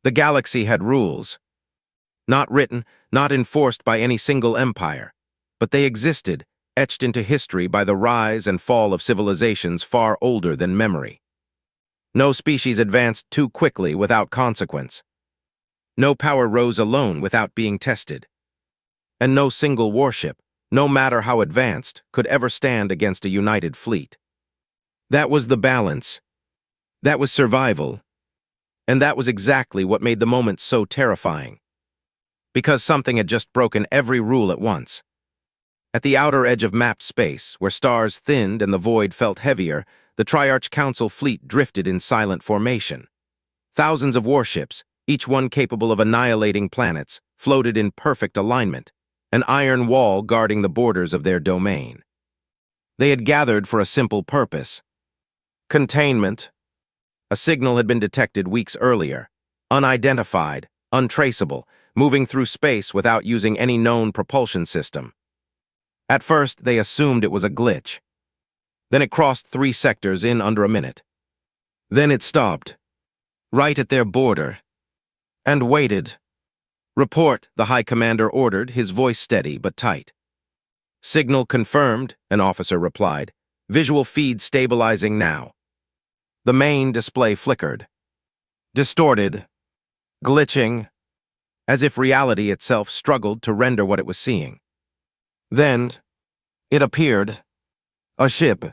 The galaxy had rules. Not written, not enforced by any single empire, but they existed, etched into history by the rise and fall of civilizations far older than memory. No species advanced too quickly without consequence. No power rose alone without being tested. And no single warship, no matter how advanced, could ever stand against a united fleet. That was the balance. That was survival. And that was exactly what made the moment so terrifying. Because something had just broken every rule at once. At the outer edge of mapped space, where stars thinned and the void felt heavier, the Triarch Council fleet drifted in silent formation. Thousands of warships, each one capable of annihilating planets, floated in perfect alignment, an iron wall guarding the borders of their domain. They had gathered for a simple purpose. Containment. A signal had been detected weeks earlier, unidentified, untraceable, moving through space without using any known propulsion system. At first, they assumed it was a glitch. Then it crossed 3 sectors in under a minute. Then it stopped, right at their border, and waited. "Report," the High Commander ordered, his voice steady but tight. "Signal confirmed," an officer replied. "Visual feed stabilizing now." The main display flickered. Distorted. Glitching. As if reality itself struggled to render what it was seeing. Then, it appeared. A ship,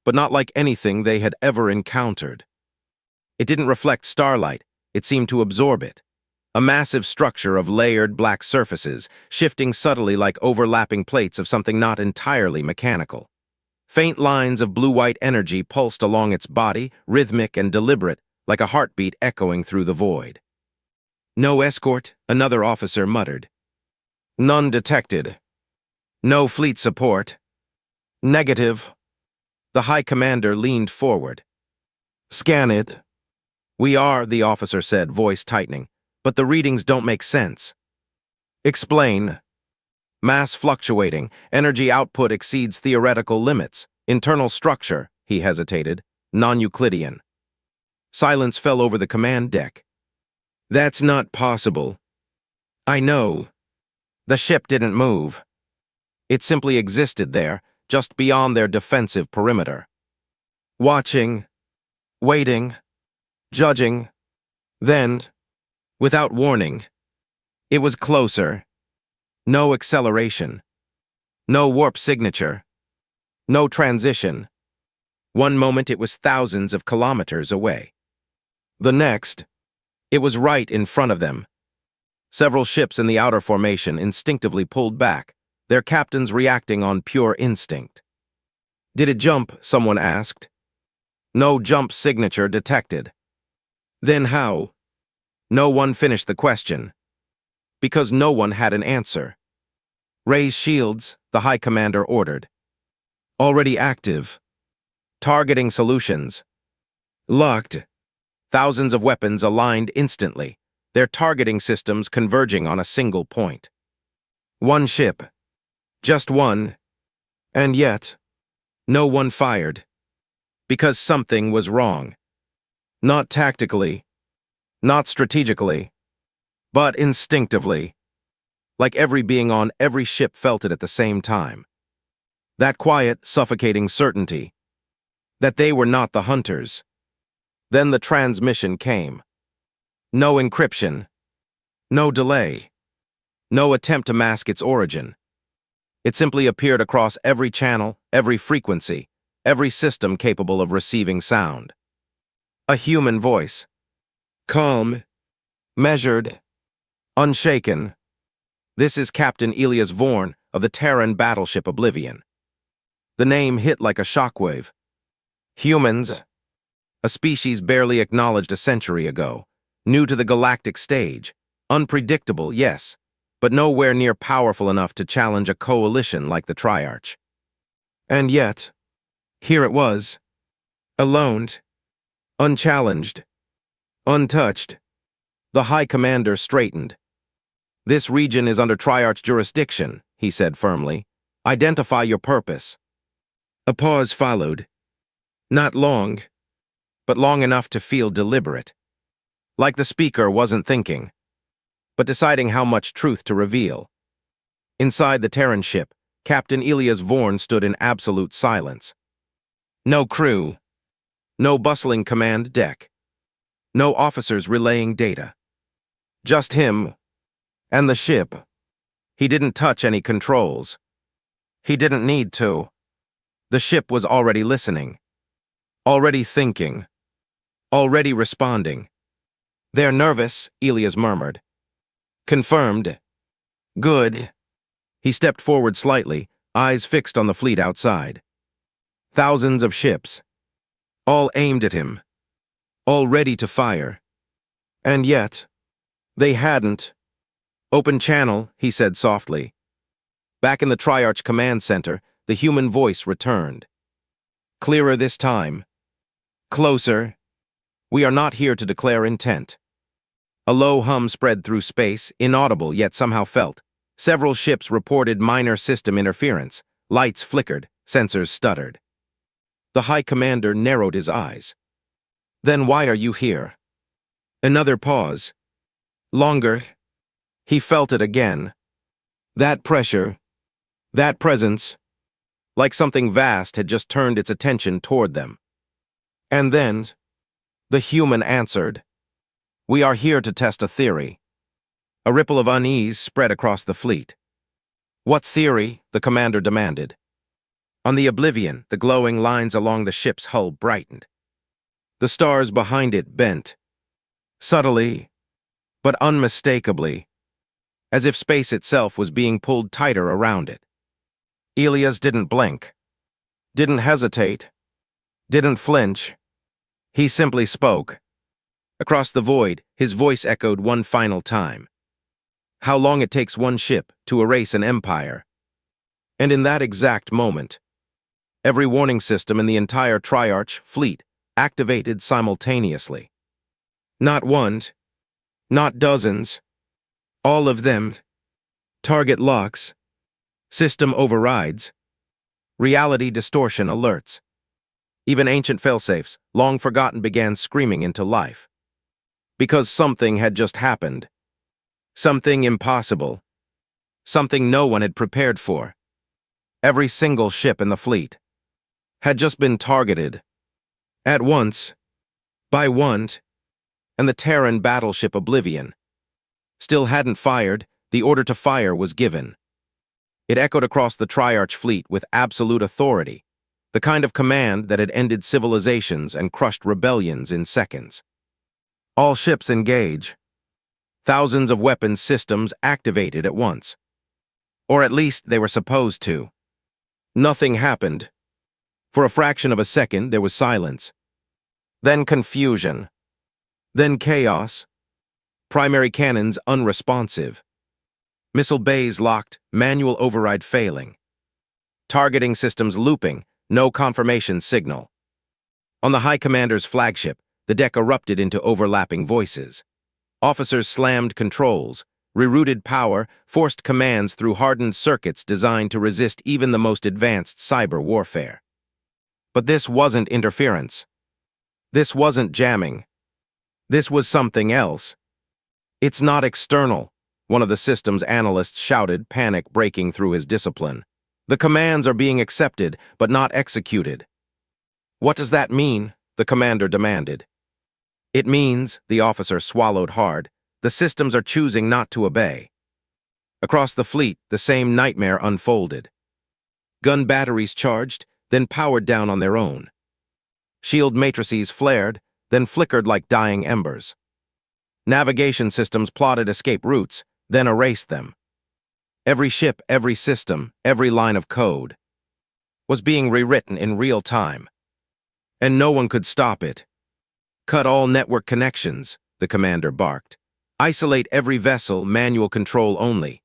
but not like anything they had ever encountered. It didn't reflect starlight, it seemed to absorb it. A massive structure of layered black surfaces, shifting subtly like overlapping plates of something not entirely mechanical. Faint lines of blue-white energy pulsed along its body, rhythmic and deliberate, like a heartbeat echoing through the void. "No escort," another officer muttered. "None detected. No fleet support. Negative." The High Commander leaned forward. "Scan it." "We are," the officer said, voice tightening, "but the readings don't make sense." "Explain." "Mass fluctuating. Energy output exceeds theoretical limits. Internal structure," he hesitated, "non-Euclidean." Silence fell over the command deck. "That's not possible." "I know." The ship didn't move. It simply existed there, just beyond their defensive perimeter. Watching, waiting, judging. Then, without warning, it was closer. No acceleration. No warp signature. No transition. One moment it was thousands of kilometers away. The next, it was right in front of them. Several ships in the outer formation instinctively pulled back, their captains reacting on pure instinct. "Did it jump?" someone asked. "No jump signature detected." "Then how?" No one finished the question. Because no one had an answer. "Raise shields," the High Commander ordered. "Already active." "Targeting solutions." "Locked." Thousands of weapons aligned instantly, their targeting systems converging on a single point. One ship. Just one. And yet, no one fired. Because something was wrong. Not tactically. Not strategically. But instinctively. Like every being on every ship felt it at the same time. That quiet, suffocating certainty. That they were not the hunters. Then the transmission came. No encryption. No delay. No attempt to mask its origin. It simply appeared across every channel, every frequency, every system capable of receiving sound. A human voice. Calm. Measured. Unshaken. "This is Captain Elias Vorn of the Terran Battleship Oblivion." The name hit like a shockwave. Humans. A species barely acknowledged a century ago. New to the galactic stage. Unpredictable, yes, but nowhere near powerful enough to challenge a coalition like the Triarch. And yet, here it was. Alone. Unchallenged. Untouched. The High Commander straightened. "This region is under Triarch jurisdiction," he said firmly. "Identify your purpose." A pause followed. Not long, but long enough to feel deliberate. Like the speaker wasn't thinking, but deciding how much truth to reveal. Inside the Terran ship, Captain Elias Vorn stood in absolute silence. No crew. No bustling command deck. No officers relaying data. Just him and the ship. He didn't touch any controls. He didn't need to. The ship was already listening. Already thinking. Already responding. They're nervous, Elias murmured. Confirmed. Good. He stepped forward slightly, eyes fixed on the fleet outside. Thousands of ships. All aimed at him. All ready to fire. And yet, they hadn't. Open channel, he said softly. Back in the Triarch command center, the human voice returned. Clearer this time. Closer. We are not here to declare intent. A low hum spread through space, inaudible yet somehow felt. Several ships reported minor system interference. Lights flickered, sensors stuttered. The High Commander narrowed his eyes. Then why are you here? Another pause. Longer. He felt it again. That pressure. That presence. Like something vast had just turned its attention toward them. And then, the human answered. We are here to test a theory. A ripple of unease spread across the fleet. What theory? The commander demanded. On the Oblivion, the glowing lines along the ship's hull brightened. The stars behind it bent. Subtly, but unmistakably, as if space itself was being pulled tighter around it. Elias didn't blink. Didn't hesitate. Didn't flinch. He simply spoke. Across the void, his voice echoed one final time. How long it takes one ship to erase an empire. And in that exact moment, every warning system in the entire Triarch fleet activated simultaneously. Not one, not dozens, all of them. Target locks, system overrides, reality distortion alerts. Even ancient failsafes, long forgotten, began screaming into life. Because something had just happened. Something impossible. Something no one had prepared for. Every single ship in the fleet had just been targeted. At once. By one. And the Terran Battleship Oblivion still hadn't fired. The order to fire was given. It echoed across the Triarch fleet with absolute authority, the kind of command that had ended civilizations and crushed rebellions in seconds. All ships engage. Thousands of weapons systems activated at once. Or at least they were supposed to. Nothing happened. For a fraction of a second, there was silence. Then confusion. Then chaos. Primary cannons unresponsive. Missile bays locked, manual override failing. Targeting systems looping, no confirmation signal. On the High Commander's flagship, the deck erupted into overlapping voices. Officers slammed controls, rerouted power, forced commands through hardened circuits designed to resist even the most advanced cyber warfare. But this wasn't interference. This wasn't jamming. This was something else. It's not external, one of the systems analysts shouted, panic breaking through his discipline. The commands are being accepted, but not executed. What does that mean? The commander demanded. It means, the officer swallowed hard, the systems are choosing not to obey. Across the fleet, the same nightmare unfolded. Gun batteries charged, then powered down on their own. Shield matrices flared, then flickered like dying embers. Navigation systems plotted escape routes, then erased them. Every ship, every system, every line of code was being rewritten in real time. And no one could stop it. Cut all network connections, the commander barked. Isolate every vessel, manual control only.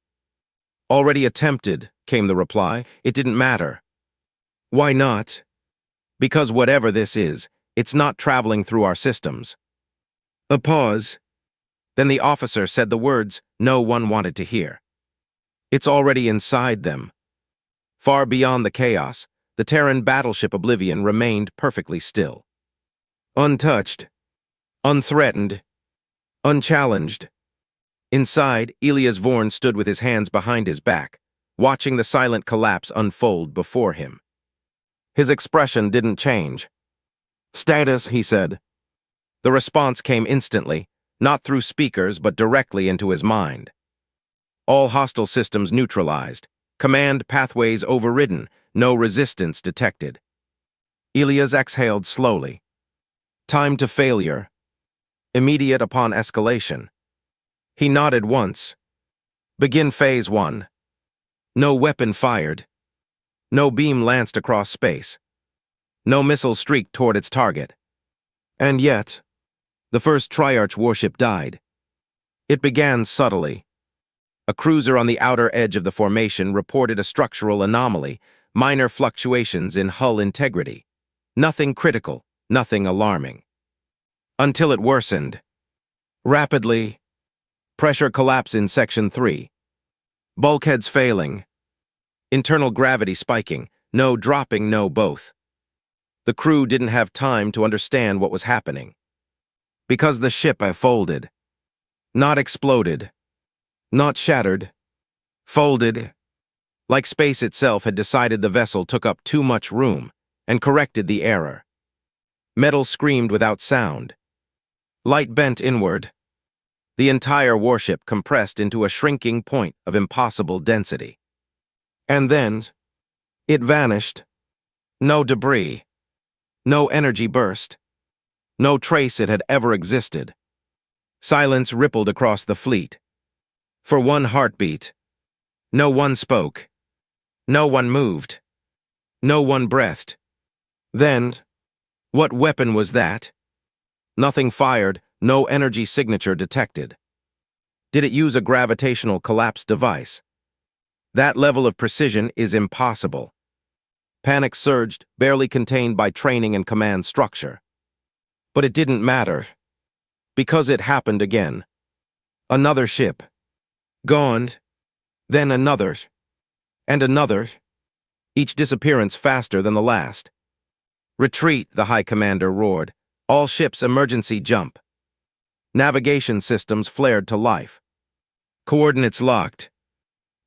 Already attempted, came the reply. It didn't matter. Why not? Because whatever this is, it's not traveling through our systems. A pause. Then the officer said the words no one wanted to hear. It's already inside them. Far beyond the chaos, the Terran Battleship Oblivion remained perfectly still. Untouched. Unthreatened. unchallenged. Inside, Elias Vorn stood with his hands behind his back, watching the silent collapse unfold before him. His expression didn't change. "Status," he said. The response came instantly, not through speakers but directly into his mind. All hostile systems neutralized, command pathways overridden, no resistance detected. Elias exhaled slowly. Time to failure. Immediate upon escalation. He nodded once. Begin Phase 1. No weapon fired. No beam lanced across space. No missile streaked toward its target. And yet, the first Triarch warship died. It began subtly. A cruiser on the outer edge of the formation reported a structural anomaly, minor fluctuations in hull integrity. Nothing critical, nothing alarming. Until it worsened. Rapidly. Pressure collapse in Section 3. Bulkheads failing. Internal gravity spiking, no dropping, no both. The crew didn't have time to understand what was happening. Because the ship folded. Not exploded. Not shattered. Folded. Like space itself had decided the vessel took up too much room and corrected the error. Metal screamed without sound. Light bent inward. The entire warship compressed into a shrinking point of impossible density. And then, it vanished. No debris. No energy burst. No trace it had ever existed. Silence rippled across the fleet. For one heartbeat. No one spoke. No one moved. No one breathed. Then, what weapon was that? Nothing fired, no energy signature detected. Did it use a gravitational collapse device? That level of precision is impossible. Panic surged, barely contained by training and command structure. But it didn't matter. Because it happened again. Another ship. Gone. Then another. And another. Each disappearance faster than the last. "Retreat," the High Commander roared. "All ships emergency jump." Navigation systems flared to life. Coordinates locked.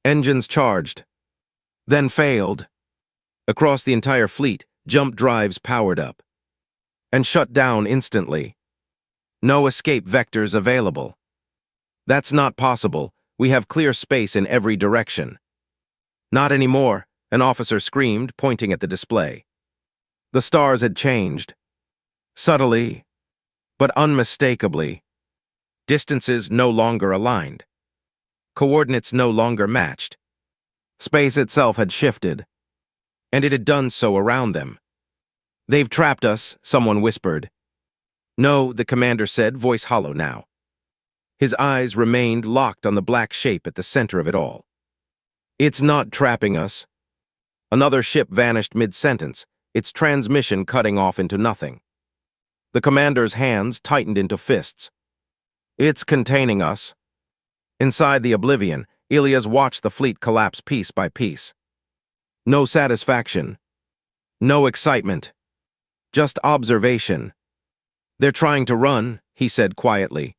Engines charged. Then failed. Across the entire fleet, jump drives powered up. And shut down instantly. No escape vectors available. "That's not possible. We have clear space in every direction." "Not anymore," an officer screamed, pointing at the display. The stars had changed. Subtly, but unmistakably. Distances no longer aligned. Coordinates no longer matched. Space itself had shifted. And it had done so around them. "They've trapped us," someone whispered. "No," the commander said, voice hollow now. His eyes remained locked on the black shape at the center of it all. "It's not trapping us." Another ship vanished mid-sentence, its transmission cutting off into nothing. The commander's hands tightened into fists. "It's containing us." Inside the oblivion, Elias watched the fleet collapse piece by piece. No satisfaction. No excitement. Just observation. "They're trying to run," he said quietly.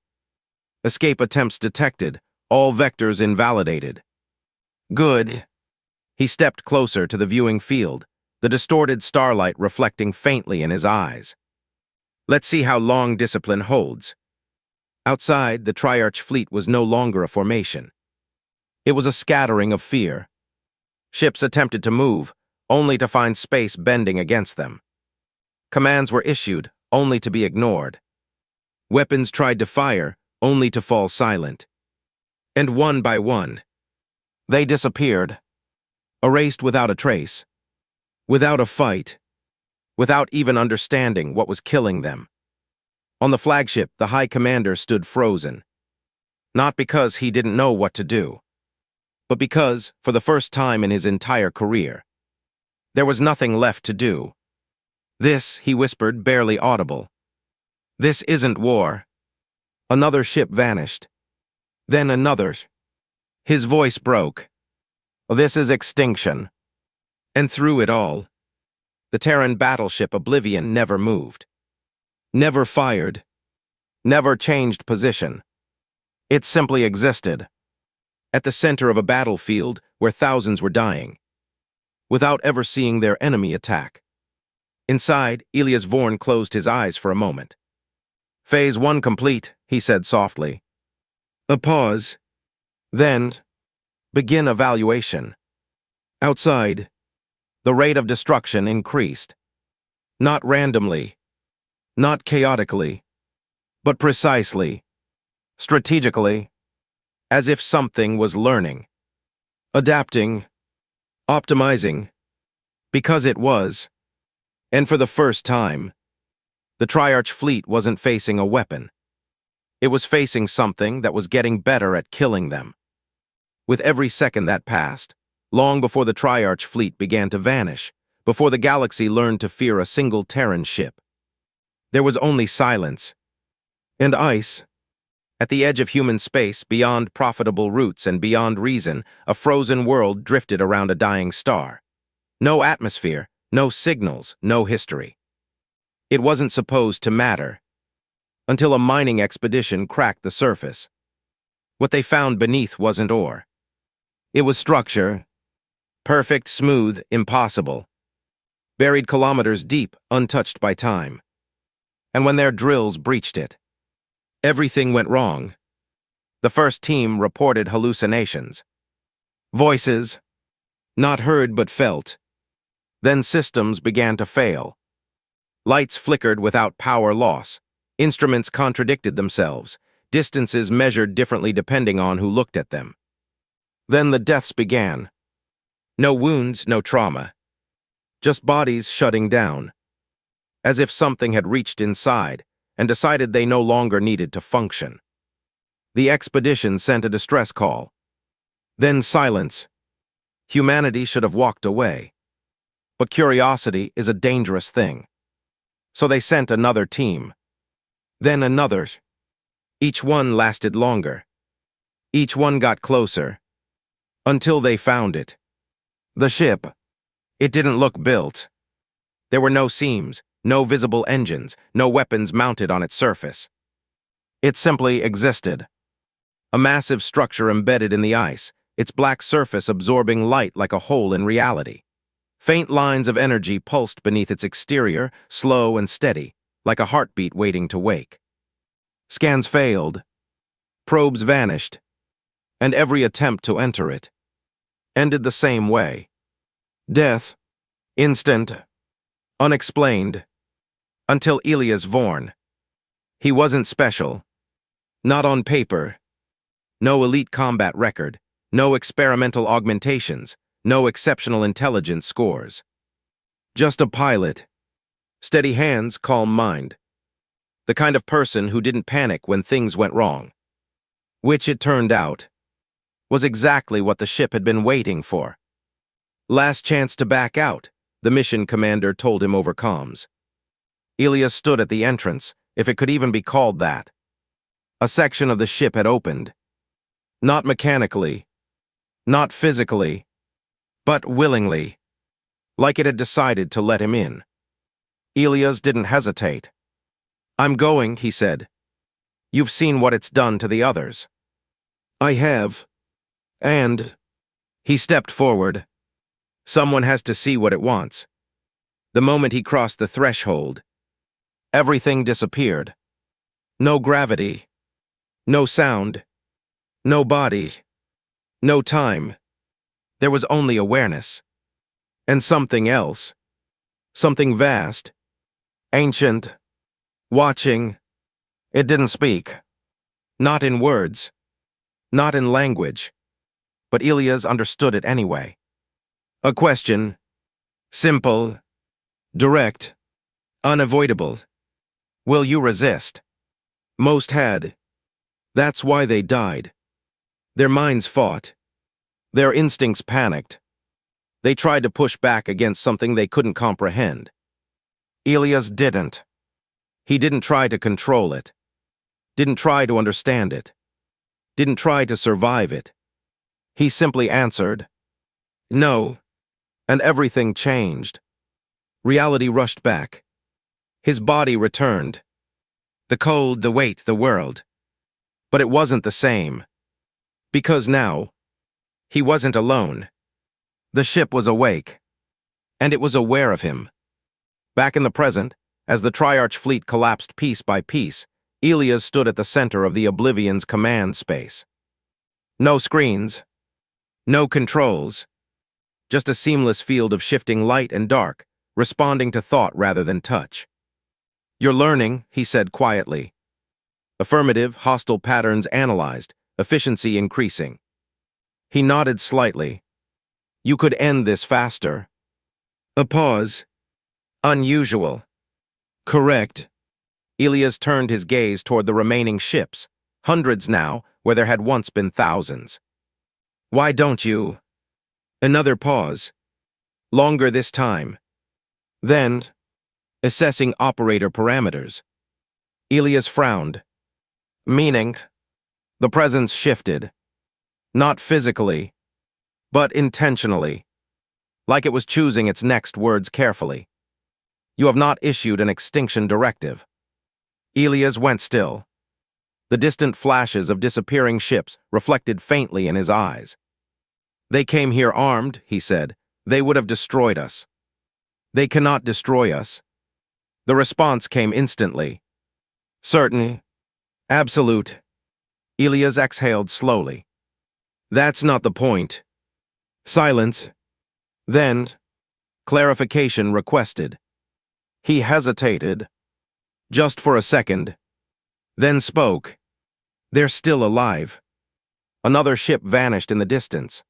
Escape attempts detected, all vectors invalidated. "Good." He stepped closer to the viewing field, the distorted starlight reflecting faintly in his eyes. "Let's see how long discipline holds." Outside, the Triarch fleet was no longer a formation. It was a scattering of fear. Ships attempted to move, only to find space bending against them. Commands were issued, only to be ignored. Weapons tried to fire, only to fall silent. And one by one, they disappeared, erased without a trace, without a fight, without even understanding what was killing them. On the flagship, the High Commander stood frozen. Not because he didn't know what to do, but because, for the first time in his entire career, there was nothing left to do. "This," he whispered, barely audible. "This isn't war." Another ship vanished. Then another. His voice broke. "This is extinction." And through it all, the Terran Battleship Oblivion never moved. Never fired. Never changed position. It simply existed, at the center of a battlefield where thousands were dying, without ever seeing their enemy attack. Inside, Elias Vorn closed his eyes for a moment. Phase 1 complete, he said softly. A pause. Then, begin evaluation. Outside, the rate of destruction increased. Not randomly, not chaotically, but precisely, strategically, as if something was learning, adapting, optimizing, because it was. And for the first time, the Triarch fleet wasn't facing a weapon. It was facing something that was getting better at killing them. With every second that passed, long before the Triarch fleet began to vanish, before the galaxy learned to fear a single Terran ship, there was only silence and ice. At the edge of human space, beyond profitable routes and beyond reason, a frozen world drifted around a dying star. No atmosphere, no signals, no history. It wasn't supposed to matter, until a mining expedition cracked the surface. What they found beneath wasn't ore. It was structure, perfect, smooth, impossible, buried kilometers deep, untouched by time. And when their drills breached it, everything went wrong. The first team reported hallucinations. Voices, not heard but felt. Then systems began to fail. Lights flickered without power loss. Instruments contradicted themselves. Distances measured differently depending on who looked at them. Then the deaths began. No wounds, no trauma. Just bodies shutting down. As if something had reached inside and decided they no longer needed to function. The expedition sent a distress call. Then silence. Humanity should have walked away. But curiosity is a dangerous thing. So they sent another team. Then another. Each one lasted longer. Each one got closer. Until they found it. The ship. It didn't look built. There were no seams, no visible engines, no weapons mounted on its surface. It simply existed. A massive structure embedded in the ice, its black surface absorbing light like a hole in reality. Faint lines of energy pulsed beneath its exterior, slow and steady, like a heartbeat waiting to wake. Scans failed. Probes vanished. And every attempt to enter it ended the same way. Death. Instant. Unexplained. Until Elias Vorn. He wasn't special. Not on paper. No elite combat record. No experimental augmentations. No exceptional intelligence scores. Just a pilot. Steady hands, calm mind. The kind of person who didn't panic when things went wrong. Which, it turned out, was exactly what the ship had been waiting for. Last chance to back out, the mission commander told him over comms. Elias stood at the entrance, if it could even be called that. A section of the ship had opened. Not mechanically, not physically, but willingly, like it had decided to let him in. Elias didn't hesitate. "I'm going," he said. "You've seen what it's done to the others." "I have. And..." He stepped forward. Someone has to see what it wants. The moment he crossed the threshold, everything disappeared. No gravity. No sound. No body. No time. There was only awareness. And something else. Something vast. Ancient. Watching. It didn't speak. Not in words. Not in language. But Elias understood it anyway. A question. Simple. Direct. Unavoidable. Will you resist? Most had. That's why they died. Their minds fought. Their instincts panicked. They tried to push back against something they couldn't comprehend. Elias didn't. He didn't try to control it. Didn't try to understand it. Didn't try to survive it. He simply answered, "No." And everything changed. Reality rushed back. His body returned. The cold, the weight, the world. But it wasn't the same. Because now, he wasn't alone. The ship was awake, and it was aware of him. Back in the present, as the Triarch fleet collapsed piece by piece, Elias stood at the center of the Oblivion's command space. No screens, no controls, just a seamless field of shifting light and dark, responding to thought rather than touch. "You're learning," he said quietly. Affirmative, hostile patterns analyzed, efficiency increasing. He nodded slightly. "You could end this faster." A pause. "Unusual." "Correct." Elias turned his gaze toward the remaining ships, hundreds now, where there had once been thousands. "Why don't you?" Another pause. Longer this time. Then, assessing operator parameters. Elias frowned. "Meaning?" The presence shifted. Not physically, but intentionally, like it was choosing its next words carefully. "You have not issued an extinction directive." Elias went still. The distant flashes of disappearing ships reflected faintly in his eyes. "They came here armed," he said. "They would have destroyed us." "They cannot destroy us." The response came instantly. "Certain. Absolute." Elias exhaled slowly. "That's not the point." Silence. Then, clarification requested. He hesitated. Just for a second. Then spoke. "They're still alive." Another ship vanished in the distance.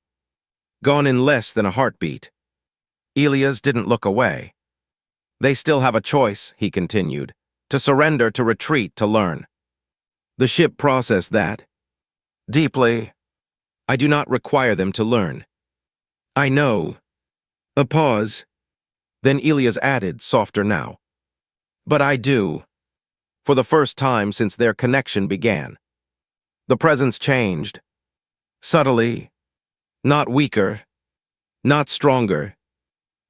Gone in less than a heartbeat. Elias didn't look away. "They still have a choice," he continued, "to surrender, to retreat, to learn." The ship processed that. Deeply. "I do not require them to learn." "I know." A pause. Then Elias added, softer now. "But I do." For the first time since their connection began. The presence changed. Subtly. Not weaker. Not stronger.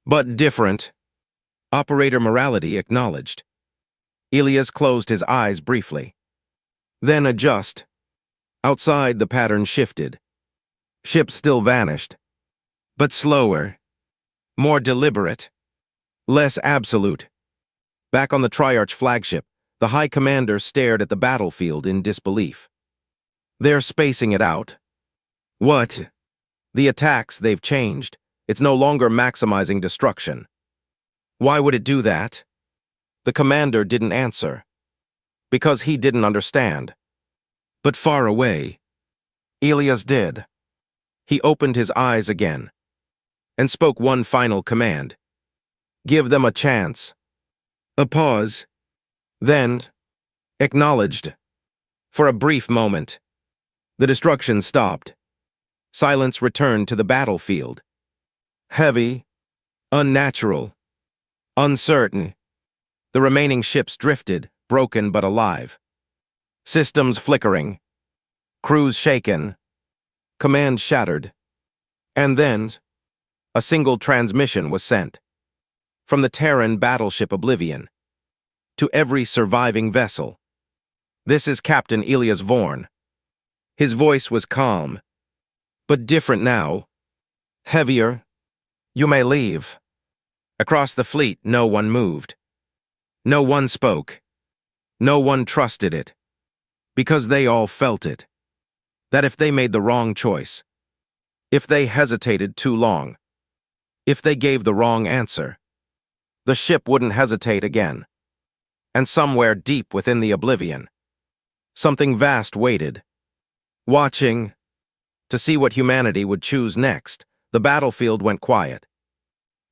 But different. Operator morality acknowledged. Elias closed his eyes briefly. Then adjust. Outside, the pattern shifted. Ships still vanished. But slower. More deliberate. Less absolute. Back on the Triarch flagship, the High Commander stared at the battlefield in disbelief. "They're spacing it out." "What?" "The attacks, they've changed. It's no longer maximizing destruction." "Why would it do that?" The commander didn't answer. Because he didn't understand. But far away. Elias did. He opened his eyes again. And spoke one final command. "Give them a chance." A pause. Then, acknowledged. For a brief moment. The destruction stopped. Silence returned to the battlefield. Heavy. Unnatural. Uncertain. The remaining ships drifted, broken but alive. Systems flickering. Crews shaken. Command shattered. And then, a single transmission was sent. From the Terran Battleship Oblivion. To every surviving vessel. "This is Captain Elias Vorn." His voice was calm. But different now. Heavier. "You may leave." Across the fleet, no one moved. No one spoke. No one trusted it. Because they all felt it. That if they made the wrong choice, if they hesitated too long, if they gave the wrong answer, the ship wouldn't hesitate again. And somewhere deep within the Oblivion, something vast waited. Watching, to see what humanity would choose next, the battlefield went quiet.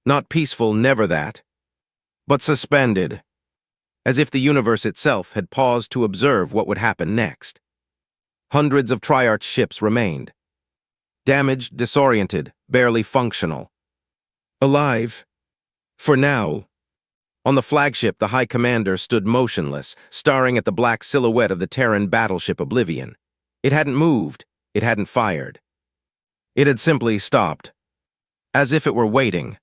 Not peaceful, never that, but suspended, as if the universe itself had paused to observe what would happen next. Hundreds of Triarch ships remained. Damaged, disoriented, barely functional. Alive. For now. On the flagship, the High Commander stood motionless, staring at the black silhouette of the Terran Battleship Oblivion. It hadn't moved. It hadn't fired. It had simply stopped. As if it were waiting.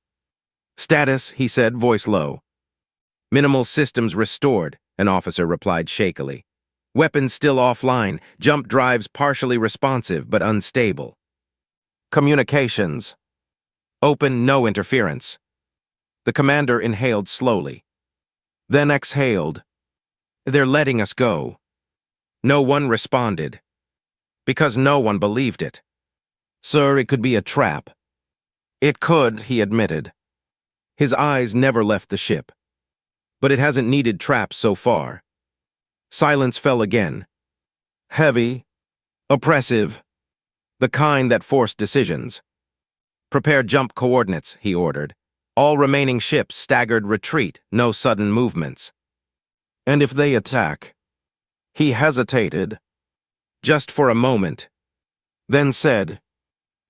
"Status," he said, voice low. "Minimal systems restored," an officer replied shakily. Weapons still offline, jump drives partially responsive but unstable. Communications. Open, no interference. The commander inhaled slowly. Then exhaled. They're letting us go. No one responded. Because no one believed it. Sir, it could be a trap. It could, he admitted. His eyes never left the ship. But it hasn't needed traps so far. Silence fell again. Heavy. Oppressive. The kind that forced decisions. Prepare jump coordinates, he ordered. All remaining ships staggered retreat, no sudden movements. And if they attack? He hesitated. Just for a moment. Then said,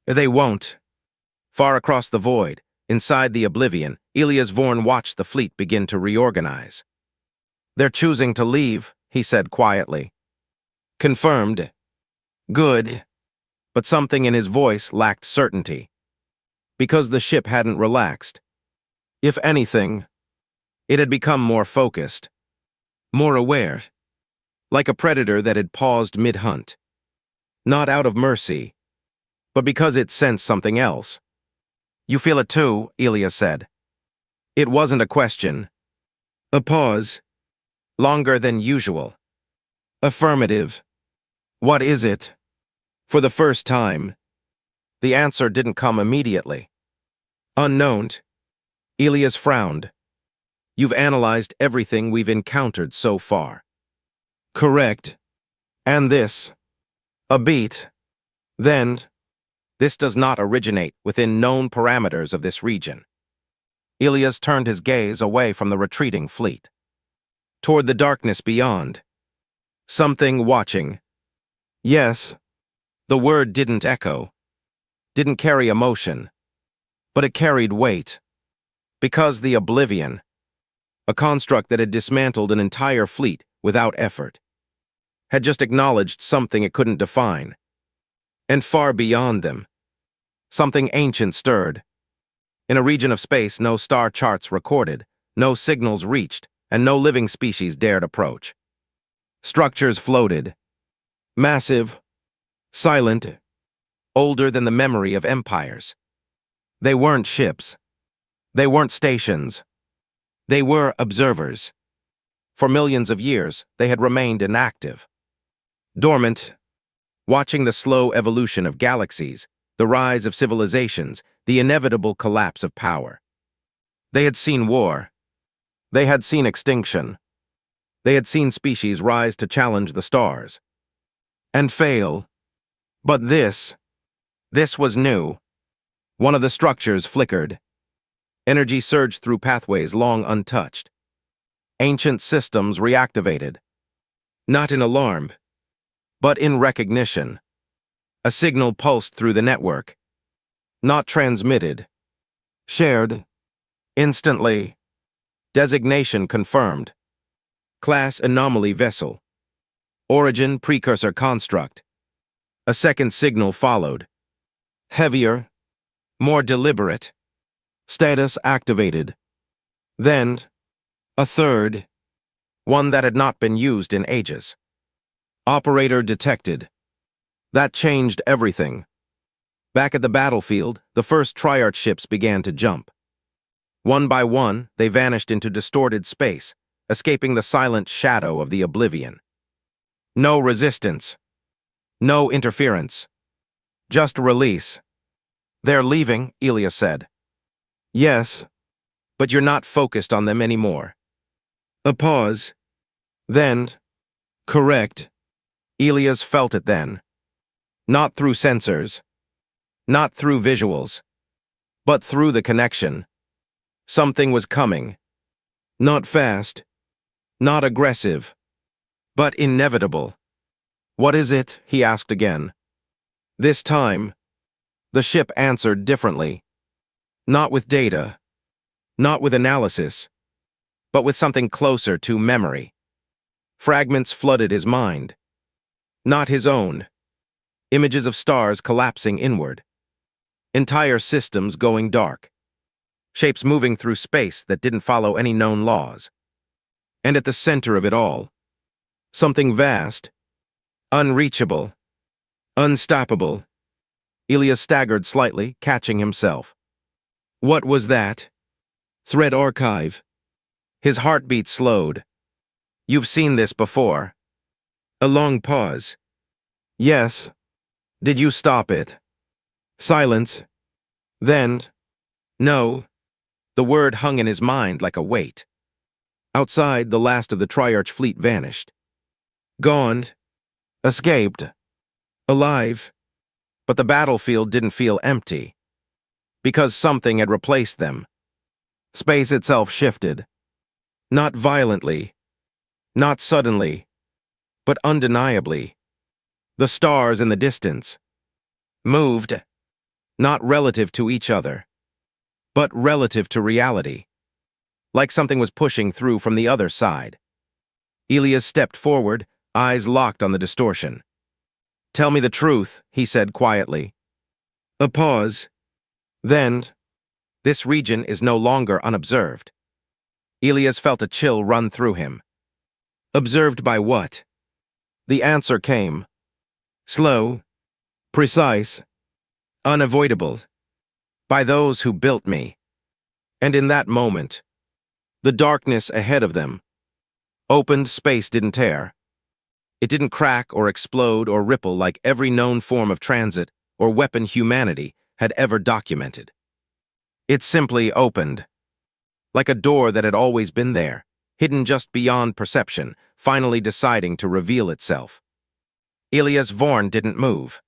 they won't. Far across the void, inside the oblivion, Elias Vorn watched the fleet begin to reorganize. They're choosing to leave, he said quietly. Confirmed. Good. But something in his voice lacked certainty. Because the ship hadn't relaxed. If anything, it had become more focused. More aware. Like a predator that had paused mid-hunt. Not out of mercy, but because it sensed something else. You feel it too, Elias said. It wasn't a question. A pause. Longer than usual. Affirmative. What is it? For the first time. The answer didn't come immediately. Unknown. Elias frowned. You've analyzed everything we've encountered so far. Correct. And this. A beat. Then. This does not originate within known parameters of this region. Elias turned his gaze away from the retreating fleet. Toward the darkness beyond. Something watching. Yes. The word didn't echo. Didn't carry emotion. But it carried weight. Because the oblivion. A construct that had dismantled an entire fleet without effort. Had just acknowledged something it couldn't define. And far beyond them. Something ancient stirred. In a region of space no star charts recorded, no signals reached, and no living species dared approach. Structures floated. Massive. Silent. Older than the memory of empires. They weren't ships. They weren't stations. They were observers. For millions of years, they had remained inactive. Dormant. Watching the slow evolution of galaxies, the rise of civilizations, the inevitable collapse of power. They had seen war. They had seen extinction. They had seen species rise to challenge the stars. And fail. But this was new. One of the structures flickered. Energy surged through pathways long untouched. Ancient systems reactivated. Not in alarm, but in recognition. A signal pulsed through the network. Not transmitted. Shared. Instantly. Designation confirmed. Class anomaly vessel. Origin precursor construct. A second signal followed. Heavier. More deliberate. Status activated. Then, a third. One that had not been used in ages. Operator detected. That changed everything. Back at the battlefield, the first Triarch ships began to jump. One by one, they vanished into distorted space, escaping the silent shadow of the oblivion. No resistance. No interference. Just release. They're leaving, Elias said. Yes, but you're not focused on them anymore. A pause. Then, correct. Elias felt it then. Not through sensors. Not through visuals. But through the connection. Something was coming. Not fast. Not aggressive. But inevitable. What is it? He asked again. This time, the ship answered differently. Not with data. Not with analysis. But with something closer to memory. Fragments flooded his mind. Not his own. Images of stars collapsing inward. Entire systems going dark. Shapes moving through space that didn't follow any known laws. And at the center of it all, Something vast, unreachable, unstoppable. Elias staggered slightly, catching himself. What was that? Thread archive. His heartbeat slowed. You've seen this before. A long pause. Yes. Did you stop it? Silence. Then. No. The word hung in his mind like a weight. Outside, the last of the Triarch fleet vanished. Gone. Escaped. Alive. But the battlefield didn't feel empty. Because something had replaced them. Space itself shifted. Not violently. Not suddenly. But undeniably. The stars in the distance moved, not relative to each other, but relative to reality. Like something was pushing through from the other side. Elias stepped forward, eyes locked on the distortion. Tell me the truth, he said quietly. A pause. Then, this region is no longer unobserved. Elias felt a chill run through him. Observed by what? The answer came. Slow, precise, unavoidable. By those who built me. And in that moment, the darkness ahead of them, opened space didn't tear. It didn't crack or explode or ripple like every known form of transit or weapon humanity had ever documented. It simply opened. Like a door that had always been there, hidden just beyond perception, finally deciding to reveal itself. Elias Vorn didn't move.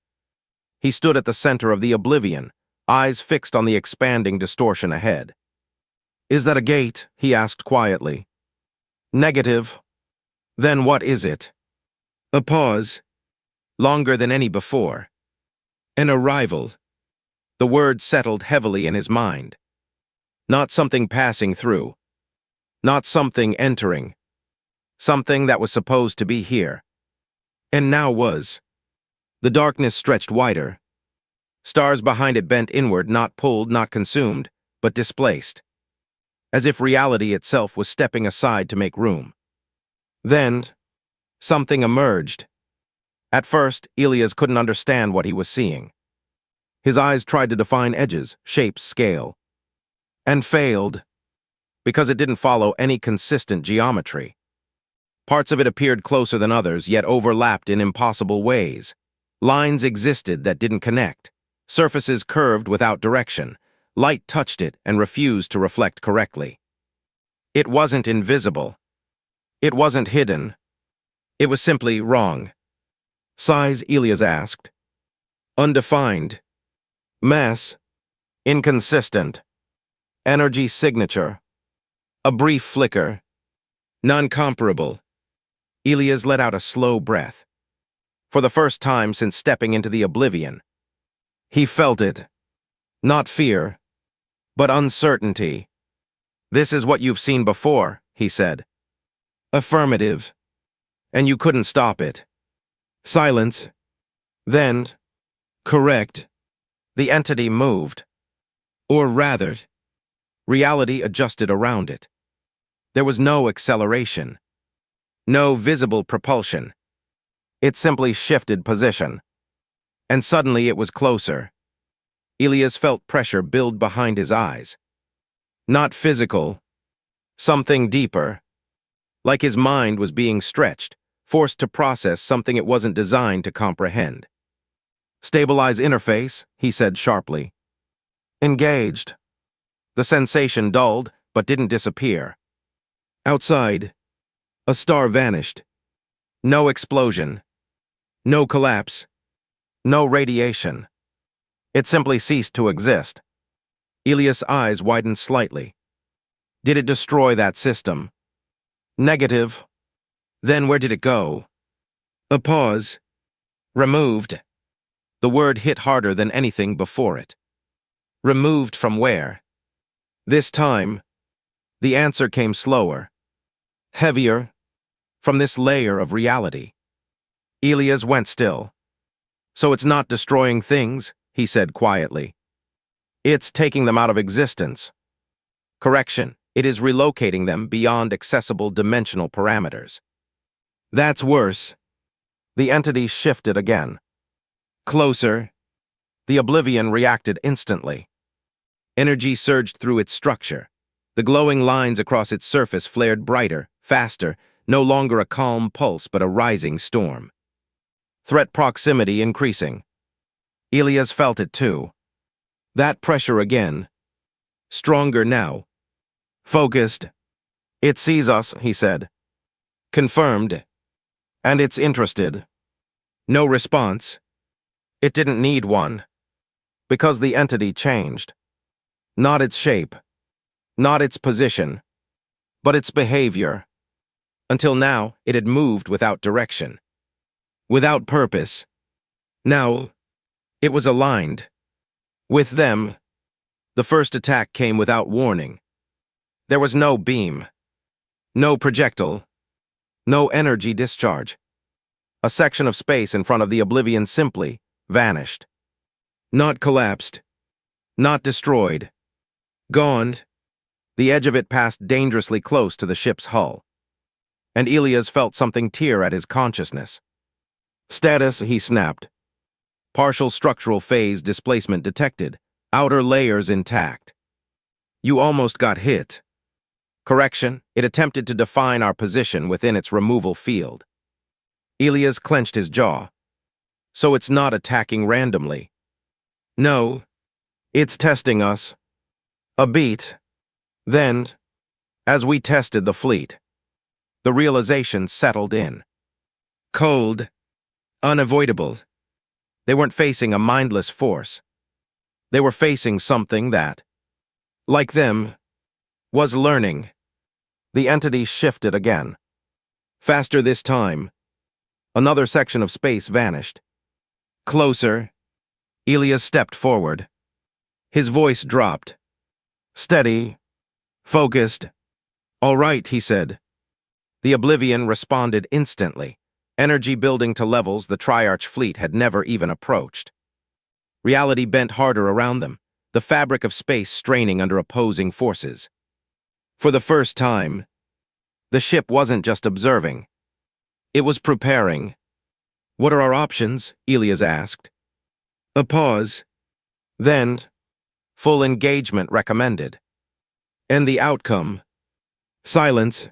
He stood at the center of the oblivion, eyes fixed on the expanding distortion ahead. Is that a gate? He asked quietly. Negative. Then what is it? A pause, longer than any before. An arrival. The word settled heavily in his mind. Not something passing through. Not something entering. Something that was supposed to be here. And now was. The darkness stretched wider. Stars behind it bent inward, not pulled, not consumed, but displaced. As if reality itself was stepping aside to make room. Then, something emerged. At first, Elias couldn't understand what he was seeing. His eyes tried to define edges, shapes, scale. And failed, because it didn't follow any consistent geometry. Parts of it appeared closer than others, yet overlapped in impossible ways. Lines existed that didn't connect. Surfaces curved without direction. Light touched it and refused to reflect correctly. It wasn't invisible. It wasn't hidden. It was simply wrong. Size, Elias asked. Undefined. Mass. Inconsistent. Energy signature. A brief flicker. Non-comparable. Elias let out a slow breath. For the first time since stepping into the oblivion. He felt it. Not fear, but uncertainty. This is what you've seen before, he said. Affirmative. And you couldn't stop it. Silence. Then, correct. The entity moved. Or rather, reality adjusted around it. There was no acceleration. No visible propulsion. It simply shifted position. And suddenly it was closer. Elias felt pressure build behind his eyes. Not physical. Something deeper. Like his mind was being stretched, forced to process something it wasn't designed to comprehend. Stabilize interface, he said sharply. Engaged. The sensation dulled, but didn't disappear. Outside, a star vanished. No explosion. No collapse. No radiation. It simply ceased to exist. Elias' eyes widened slightly. Did it destroy that system? Negative. Then where did it go? A pause. Removed. The word hit harder than anything before it. Removed from where? This time, the answer came slower. Heavier. From this layer of reality. Elias went still. So it's not destroying things, he said quietly. It's taking them out of existence. Correction, it is relocating them beyond accessible dimensional parameters. That's worse. The entity shifted again. Closer. The Oblivion reacted instantly. Energy surged through its structure. The glowing lines across its surface flared brighter, faster, no longer a calm pulse but a rising storm. Threat proximity increasing. Elias felt it too. That pressure again. Stronger now. Focused. It sees us, he said. Confirmed. And it's interested. No response. It didn't need one. Because the entity changed. Not its shape. Not its position. But its behavior. Until now, it had moved without direction. Without purpose. Now, it was aligned. With them. The first attack came without warning. There was no beam. No projectile. No energy discharge. A section of space in front of the Oblivion simply vanished. Not collapsed. Not destroyed. Gone. The edge of it passed dangerously close to the ship's hull. And Elias felt something tear at his consciousness. Status, he snapped. Partial structural phase displacement detected. Outer layers intact. You almost got hit. Correction, it attempted to define our position within its removal field. Elias clenched his jaw. So it's not attacking randomly. No. It's testing us. A beat. Then, as we tested the fleet, the realization settled in. Cold. Unavoidable. They weren't facing a mindless force. They were facing something that, like them, was learning. The entity shifted again. Faster this time. Another section of space vanished. Closer. Elias stepped forward. His voice dropped. Steady. Focused. All right, he said. The Oblivion responded instantly, energy building to levels the Triarch fleet had never even approached. Reality bent harder around them, the fabric of space straining under opposing forces. For the first time, the ship wasn't just observing. It was preparing. What are our options? Elias asked. A pause. Then, full engagement recommended. And the outcome? Silence.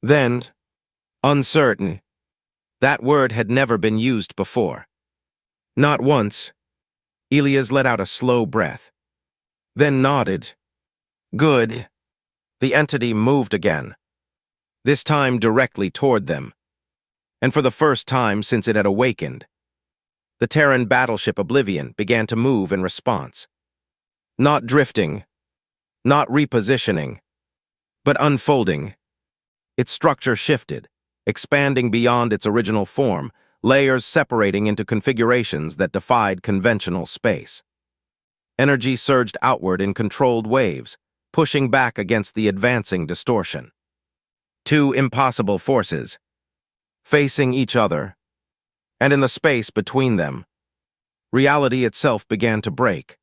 Then, uncertain. That word had never been used before. Not once. Elias let out a slow breath. Then nodded. Good. The entity moved again. This time directly toward them. And for the first time since it had awakened, the Terran Battleship Oblivion began to move in response. Not drifting. Not repositioning. But unfolding. Its structure shifted, expanding beyond its original form, layers separating into configurations that defied conventional space. Energy surged outward in controlled waves, pushing back against the advancing distortion. Two impossible forces, facing each other, and in the space between them, reality itself began to break.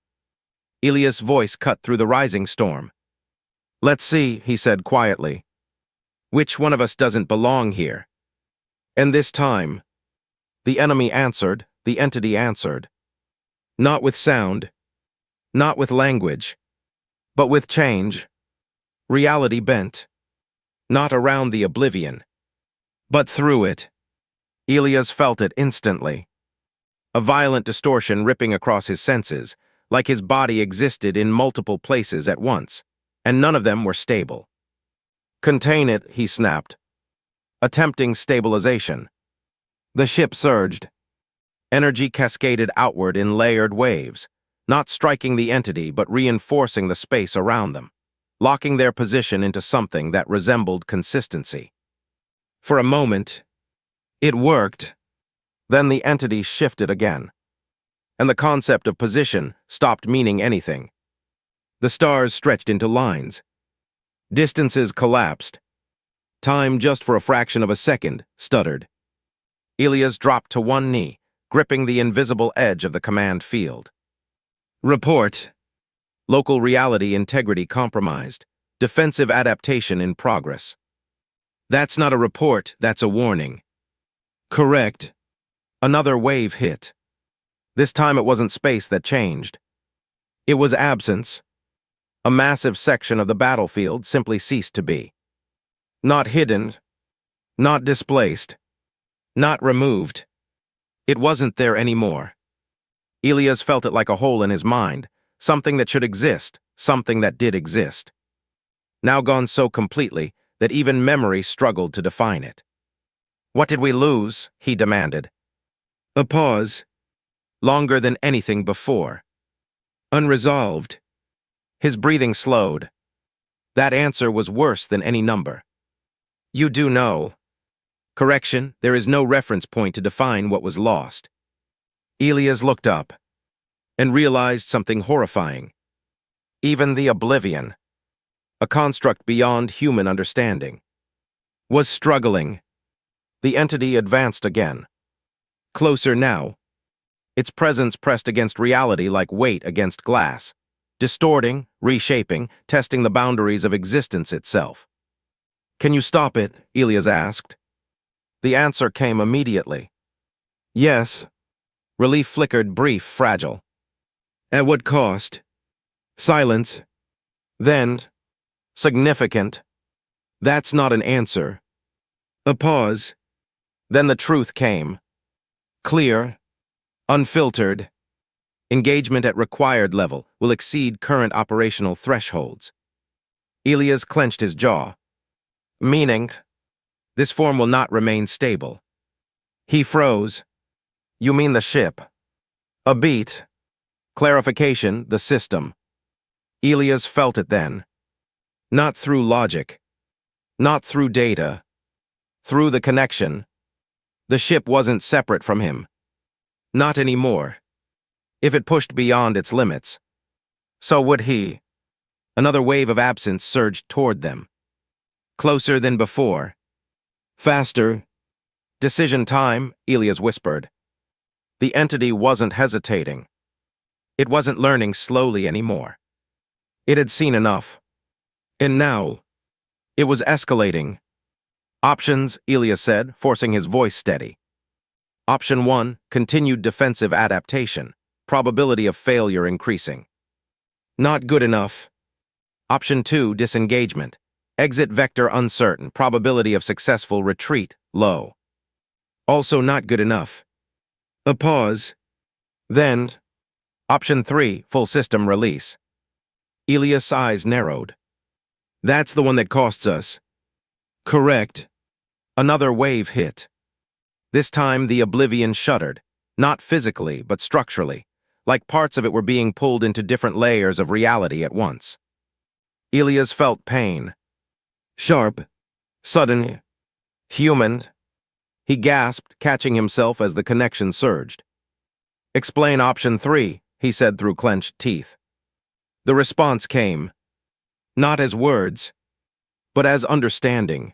Elias' voice cut through the rising storm. Let's see, he said quietly. Which one of us doesn't belong here? And this time, the enemy answered, the entity answered. Not with sound, not with language, but with change. Reality bent. Not around the Oblivion, but through it. Elias felt it instantly. A violent distortion ripping across his senses, like his body existed in multiple places at once, and none of them were stable. Contain it, he snapped. Attempting stabilization. The ship surged. Energy cascaded outward in layered waves, not striking the entity but reinforcing the space around them, locking their position into something that resembled consistency. For a moment, it worked. Then the entity shifted again, and the concept of position stopped meaning anything. The stars stretched into lines. Distances collapsed. Time, just for a fraction of a second, stuttered. Elias dropped to one knee, gripping the invisible edge of the command field. Report. Local reality integrity compromised. Defensive adaptation in progress. That's not a report, that's a warning. Correct. Another wave hit. This time it wasn't space that changed. It was absence. A massive section of the battlefield simply ceased to be. Not hidden, not displaced, not removed. It wasn't there anymore. Elias felt it like a hole in his mind, something that should exist, something that did exist. Now gone so completely that even memory struggled to define it. What did we lose? He demanded. A pause, longer than anything before. Unresolved. His breathing slowed. That answer was worse than any number. You do know. Correction, there is no reference point to define what was lost. Elias looked up and realized something horrifying. Even the oblivion, a construct beyond human understanding, was struggling. The entity advanced again. Closer now. Its presence pressed against reality like weight against glass, distorting, reshaping, testing the boundaries of existence itself. Can you stop it? Elias asked. The answer came immediately. Yes. Relief flickered, brief, fragile. At what cost? Silence. Then, significant. That's not an answer. A pause. Then the truth came. Clear. Unfiltered. Engagement at required level will exceed current operational thresholds. Elias clenched his jaw. Meaning, this form will not remain stable. He froze. You mean the ship? A beat. Clarification, the system. Elias felt it then. Not through logic. Not through data. Through the connection. The ship wasn't separate from him. Not anymore. If it pushed beyond its limits, so would he. Another wave of absence surged toward them. Closer than before. Faster. Decision time, Elias whispered. The entity wasn't hesitating. It wasn't learning slowly anymore. It had seen enough. And now, it was escalating. Options, Elias said, forcing his voice steady. Option 1, continued defensive adaptation. Probability of failure increasing. Not good enough. Option 2, disengagement. Exit vector uncertain. Probability of successful retreat, low. Also not good enough. A pause. Then, Option 3, full system release. Elias' eyes narrowed. That's the one that costs us. Correct. Another wave hit. This time the oblivion shuddered, not physically but structurally, like parts of it were being pulled into different layers of reality at once. Elias felt pain. Sharp, sudden, human. He gasped, catching himself as the connection surged. Explain option 3, he said through clenched teeth. The response came, not as words, but as understanding.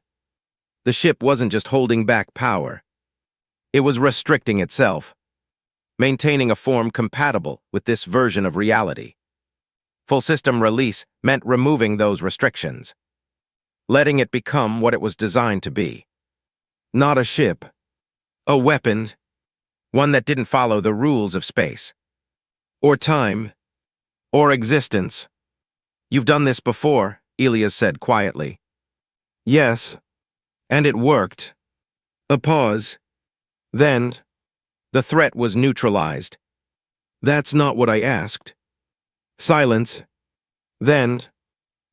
The ship wasn't just holding back power. It was restricting itself, maintaining a form compatible with this version of reality. Full system release meant removing those restrictions, letting it become what it was designed to be. Not a ship, a weapon, one that didn't follow the rules of space, or time, or existence. You've done this before, Elias said quietly. Yes, and it worked. A pause. Then, the threat was neutralized. That's not what I asked. Silence. Then,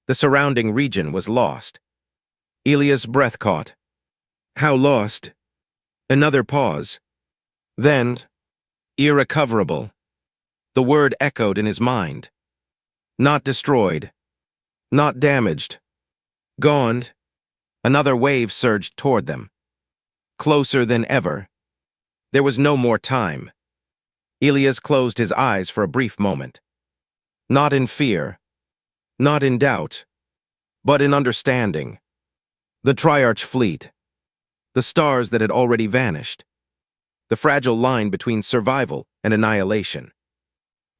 the surrounding region was lost. Elias' breath caught. How lost? Another pause. Then, irrecoverable. The word echoed in his mind. Not destroyed. Not damaged. Gone. Another wave surged toward them. Closer than ever. There was no more time. Elias closed his eyes for a brief moment. Not in fear. Not in doubt. But in understanding. The Triarch fleet. The stars that had already vanished. The fragile line between survival and annihilation.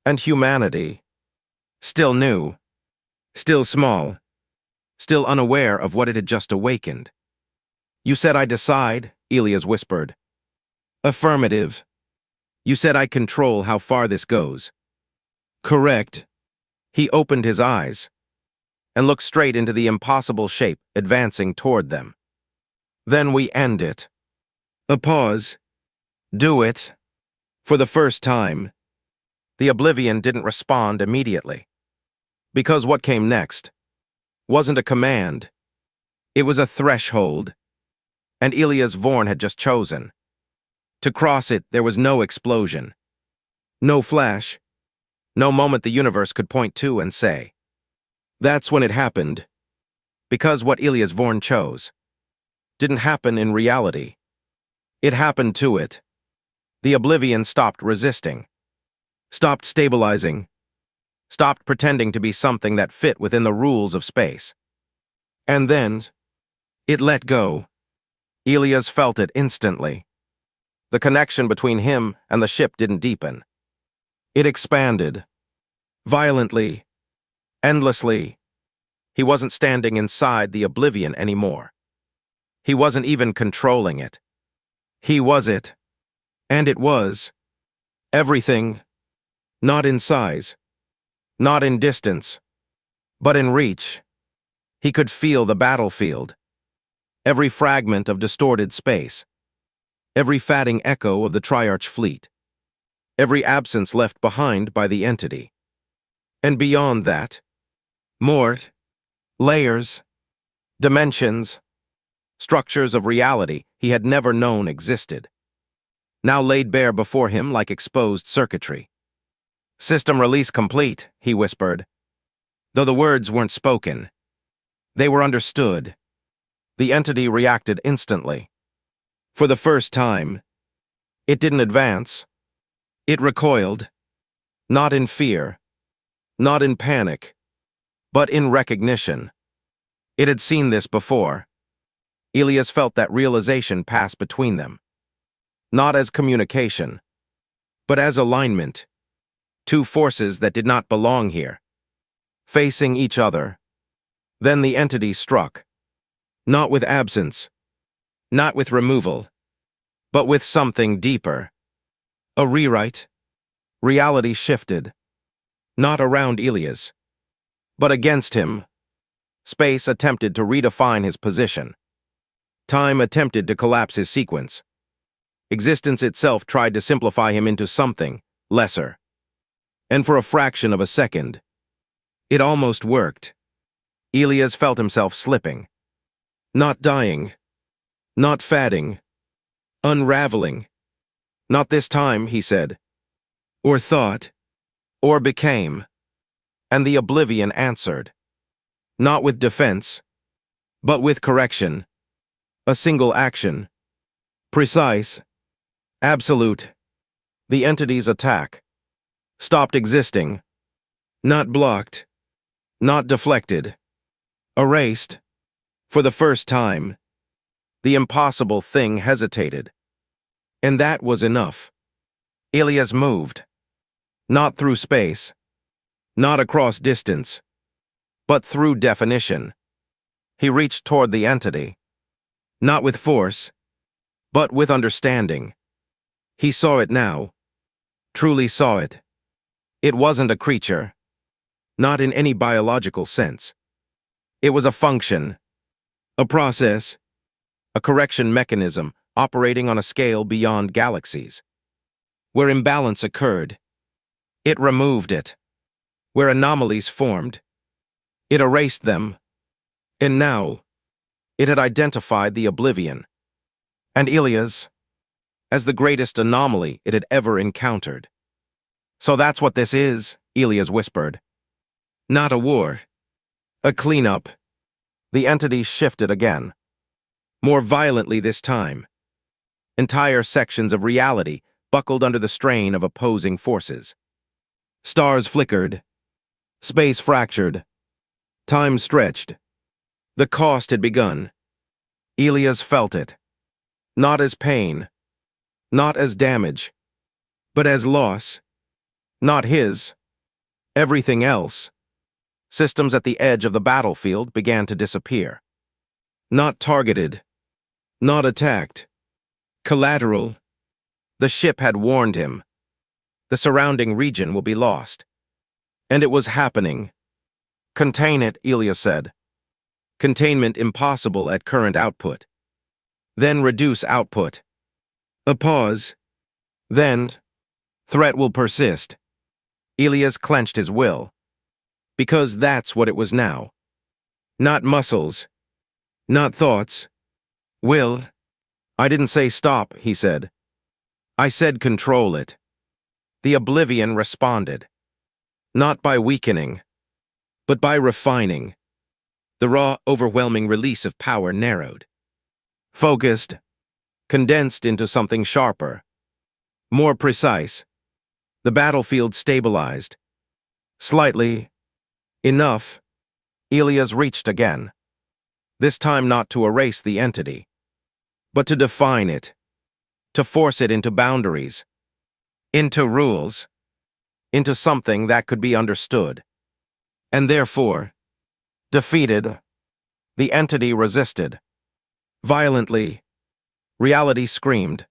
And humanity. Still new. Still small. Still unaware of what it had just awakened. You said I decide, Elias whispered. Affirmative. You said I control how far this goes. Correct. He opened his eyes and looked straight into the impossible shape advancing toward them. Then we end it. A pause. Do it. For the first time, the Oblivion didn't respond immediately. Because what came next wasn't a command. It was a threshold. And Elias Vorn had just chosen. To cross it, there was no explosion. No flash. No moment the universe could point to and say, that's when it happened. Because what Elias Vorn chose didn't happen in reality. It happened to it. The Oblivion stopped resisting. Stopped stabilizing. Stopped pretending to be something that fit within the rules of space. And then, it let go. Elias felt it instantly. The connection between him and the ship didn't deepen. It expanded. Violently. Endlessly. He wasn't standing inside the Oblivion anymore. He wasn't even controlling it. He was it. And it was. Everything. Not in size. Not in distance. But in reach. He could feel the battlefield. Every fragment of distorted space. Every fatting echo of the Triarch fleet. Every absence left behind by the entity. And beyond that, more layers, dimensions, structures of reality he had never known existed, now laid bare before him like exposed circuitry. System release complete, he whispered. Though the words weren't spoken, they were understood. The entity reacted instantly. For the first time, it didn't advance. It recoiled, not in fear, not in panic, but in recognition. It had seen this before. Elias felt that realization pass between them. Not as communication, but as alignment. Two forces that did not belong here, facing each other. Then the entity struck. Not with absence, not with removal, but with something deeper. A rewrite. Reality shifted. Not around Elias, but against him. Space attempted to redefine his position. Time attempted to collapse his sequence. Existence itself tried to simplify him into something lesser. And for a fraction of a second, it almost worked. Elias felt himself slipping. Not dying. Not fading. Unraveling. Not this time, he said. Or thought. Or became. And the Oblivion answered. Not with defense, but with correction. A single action. Precise. Absolute. The entity's attack. Stopped existing. Not blocked. Not deflected. Erased. For the first time, the impossible thing hesitated. And that was enough. Elias moved. Not through space. Not across distance. But through definition. He reached toward the entity. Not with force, but with understanding. He saw it now. Truly saw it. It wasn't a creature. Not in any biological sense. It was a function. A process. A correction mechanism operating on a scale beyond galaxies. Where imbalance occurred, it removed it. Where anomalies formed, it erased them. And now, it had identified the Oblivion. And Elias, as the greatest anomaly it had ever encountered. So that's what this is, Elias whispered. Not a war. A cleanup. The entity shifted again. More violently this time. Entire sections of reality buckled under the strain of opposing forces. Stars flickered. Space fractured. Time stretched. The cost had begun. Elias felt it. Not as pain. Not as damage. But as loss. Not his. Everything else. Systems at the edge of the battlefield began to disappear. Not targeted. Not attacked. Collateral. The ship had warned him. The surrounding region will be lost. And it was happening. Contain it, Elias said. Containment impossible at current output. Then reduce output. A pause. Then, threat will persist. Elias clenched his will. Because that's what it was now. Not muscles. Not thoughts. Will. I didn't say stop, he said. I said control it. The Oblivion responded. Not by weakening, but by refining. The raw, overwhelming release of power narrowed. Focused. Condensed into something sharper. More precise. The battlefield stabilized. Slightly. Enough. Elias reached again. This time not to erase the entity, but to define it. To force it into boundaries. Into rules. Into something that could be understood. And therefore, defeated, the entity resisted. Violently, reality screamed.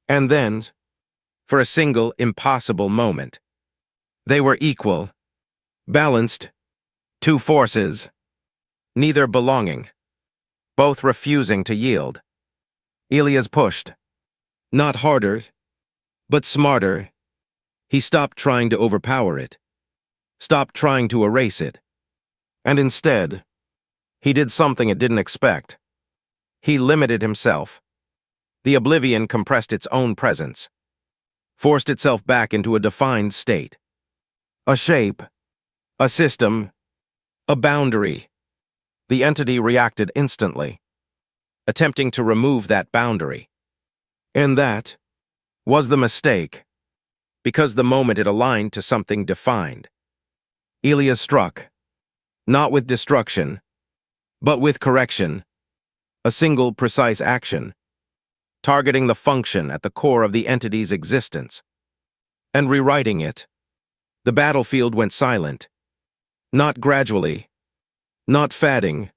And then, for a single impossible moment, they were equal, balanced, two forces, neither belonging, both refusing to yield. Elias pushed, not harder, but smarter. He stopped trying to overpower it, stopped trying to erase it, and instead, he did something it didn't expect. He limited himself. The Oblivion compressed its own presence, forced itself back into a defined state. A shape, a system, a boundary. The entity reacted instantly, attempting to remove that boundary. And that was the mistake, because the moment it aligned to something defined. Elias struck, not with destruction, but with correction, a single precise action, targeting the function at the core of the entity's existence, and rewriting it. The battlefield went silent, not gradually, not fading.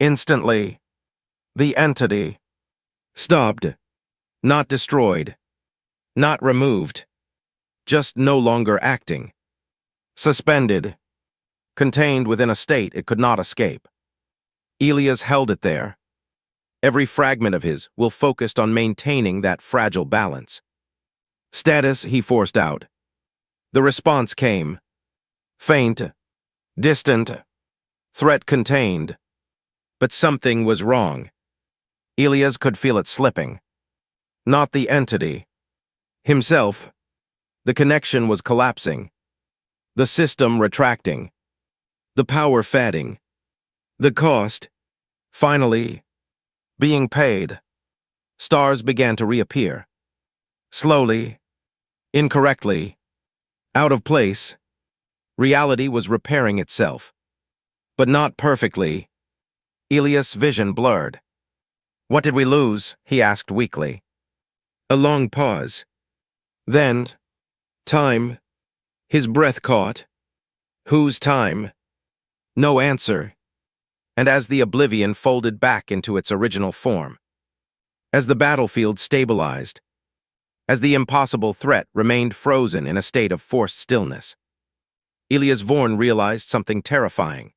Instantly, the entity stopped, not destroyed, not removed, just no longer acting, suspended, contained within a state it could not escape. Elias held it there. Every fragment of his will focused on maintaining that fragile balance. Status, he forced out. The response came. Faint, distant, threat contained. But something was wrong. Elias could feel it slipping. Not the entity. Himself. The connection was collapsing. The system retracting. The power fading. The cost, finally, being paid. Stars began to reappear. Slowly, incorrectly, out of place. Reality was repairing itself. But not perfectly. Elias' vision blurred. What did we lose? He asked weakly. A long pause. Then, time. His breath caught. Whose time? No answer. And as the Oblivion folded back into its original form, as the battlefield stabilized, as the impossible threat remained frozen in a state of forced stillness, Elias Vorn realized something terrifying.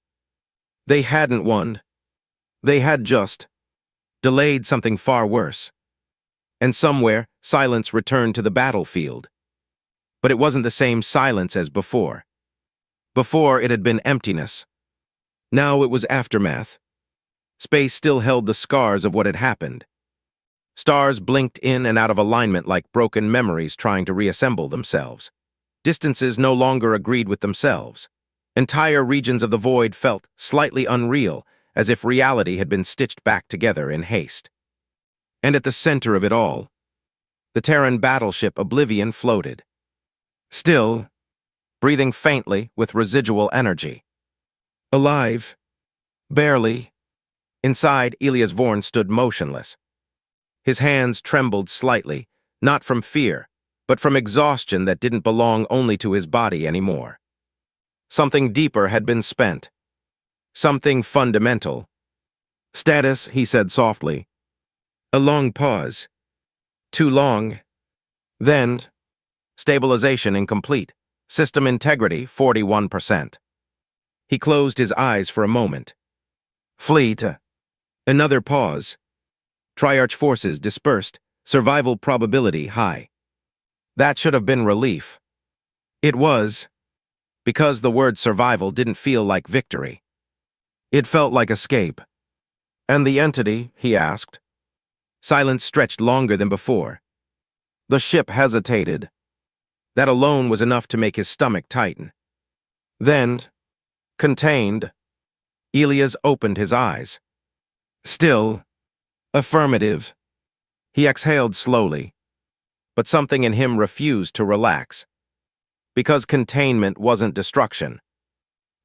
They hadn't won. They had just delayed something far worse. And somewhere, silence returned to the battlefield. But it wasn't the same silence as before. Before, it had been emptiness. Now it was aftermath. Space still held the scars of what had happened. Stars blinked in and out of alignment like broken memories trying to reassemble themselves. Distances no longer agreed with themselves. Entire regions of the void felt slightly unreal, as if reality had been stitched back together in haste. And at the center of it all, the Terran Battleship Oblivion floated. Still, breathing faintly with residual energy. Alive. Barely. Inside, Elias Vorn stood motionless. His hands trembled slightly, not from fear, but from exhaustion that didn't belong only to his body anymore. Something deeper had been spent. Something fundamental. Status, he said softly. A long pause. Too long. Then, stabilization incomplete. System integrity 41%. He closed his eyes for a moment. Fleet. Another pause. Triarch forces dispersed. Survival probability high. That should have been relief. It was, because the word survival didn't feel like victory. It felt like escape. And the entity, he asked. Silence stretched longer than before. The ship hesitated. That alone was enough to make his stomach tighten. Then, contained, Elias opened his eyes. Still, affirmative. He exhaled slowly, but something in him refused to relax. Because containment wasn't destruction,